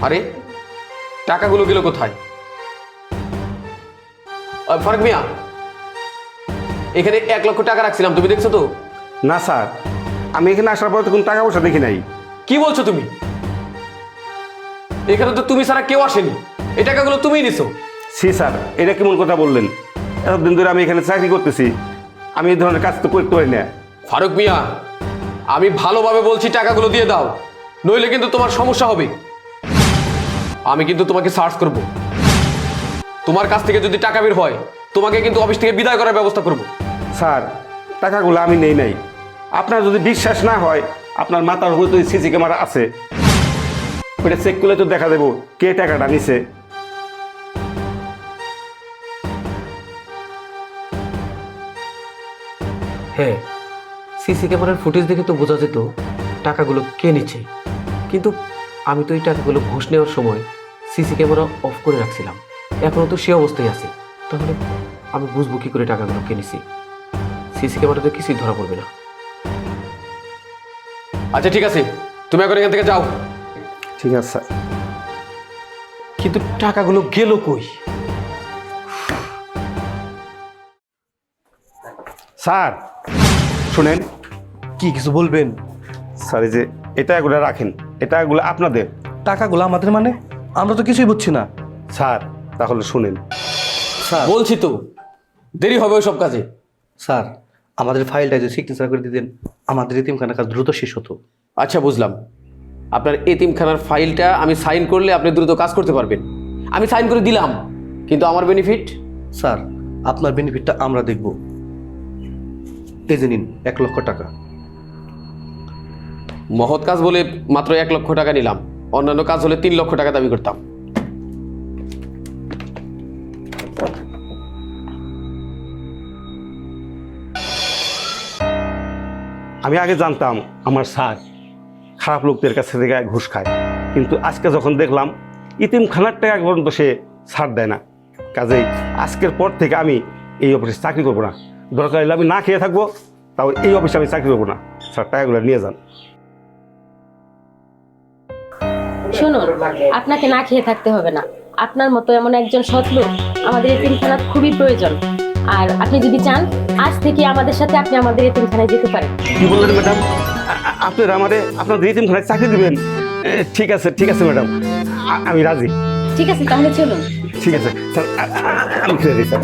আরে টাকাগুলো গেল কোথায়? ফারুক মিয়া, এখানে 1 লক্ষ টাকা রাখছিলাম, তুমি দেখছো তো? না স্যার, আমি এখানে আসার পর তো কোনো টাকা পয়সা দেখি নাই। কি বলছো তুমি? এখানে তো তুমি ছাড়া কেউ আসেনি, এই টাকাগুলো তুমিই নিছো। সি স্যার, এটা কেমন কথা বললেন? এতদিন ধরে আমি এখানে চাকরি করতেছি, আমি এই ধরনের কাজ তো করতে পারি না। ফারুক মিয়া, আমি ভালোভাবে বলছি টাকাগুলো দিয়ে দাও, নইলে কিন্তু তোমার সমস্যা হবে। আমি কিন্তু তোমাকে সার্চ করব, তোমার কাছ থেকে যদি টাকা বের হয় তোমাকে কিন্তু অফিস থেকে বিদায় করার ব্যবস্থা করব। স্যার, টাকাগুলো আমি নেই নাই। আপনার যদি বিশ্বাস না হয়, আপনার মাথার উপরে তো সিসি ক্যামেরা আছে, ওটা চেক করলে তো দেখা দেবো কে টাকাটা নিছে। হ্যাঁ, সিসি ক্যামেরার ফুটেজ দেখে তো বোঝা যেত টাকাগুলো কে নিচ্ছে, কিন্তু আমি তো এই টাকাগুলো ঘুষ নেওয়ার সময় সিসি ক্যামেরা অফ করে রাখছিলাম, এখনও তো সে অবস্থায় আছে। তাহলে আমি বুঝবো কি করে টাকাগুলো কে নিছি? সিসি ক্যামেরাতে কিছুই ধরা পড়বে না। আচ্ছা ঠিক আছে, তুমি এখন এখান থেকে যাও। ঠিক আছে স্যার। কিন্তু টাকাগুলো গেল কই? স্যার শুনেন। কি কিছু বলবেন? স্যার, এই যে এটা এগুলো রাখেন, এটা এগুলো আপনাদের। টাকাগুলো আমাদের মানে? আমরা তো কিছুই বুঝছি না। স্যার তাহলে শুনেন। স্যার বলছি তো, দেরি হবে ওই সব কাজে। স্যার, আমাদের ফাইলটা যদি সিগনেচার করে দিতেন, আমাদের এতিমখানার কাজ দ্রুত শেষ হতো। আচ্ছা বুঝলাম, আপনার এতিমখানার ফাইলটা আমি সাইন করলে আপনি দ্রুত কাজ করতে পারবেন। আমি সাইন করে দিলাম, কিন্তু আমার বেনিফিট? স্যার, আপনার বেনিফিটটা আমরা দেখব। এই যে নিন 1 লক্ষ টাকা। মহৎ কাজ বলে মাত্র 1 লক্ষ টাকা নিলাম, অন্যান্য কাজ হলে 3 লক্ষ টাকা দাবি করতাম। আমি আগে জানতাম আমার স্যার খারাপ লোকদের কাছ থেকে ঘুষ খায়, কিন্তু আজকে যখন দেখলাম ইতিমখানার টাকা পর্যন্ত সে ছাড় দেয় না, কাজেই আজকের পর থেকে আমি এই অফিসে চাকরি করবো না। দরকার হলে আমি না খেয়ে থাকবো, তাও এই অফিসে আমি চাকরি করবো না। স্যার টাকাগুলো নিয়ে যান। শুনুন, আপনাকে না খেয়ে থাকতে হবে না। আপনার মতো এমন একজন সৎ লোক আমাদের এতিমখানার খুবই প্রয়োজন। আর আপনি যদি চান, আজ থেকে আমাদের সাথে আপনি আমাদের এতিমখানায় যেতে পারেন। কি বললেন ম্যাডাম? আপনারা আমাদের আপনাদের ইতিমখানায় চাকরি দেবেন? ঠিক আছে ঠিক আছে ম্যাডাম, আমি রাজি। ঠিক আছে, তাহলে চলুন। ঠিক আছে স্যার, আমি ফিরে দিই স্যার।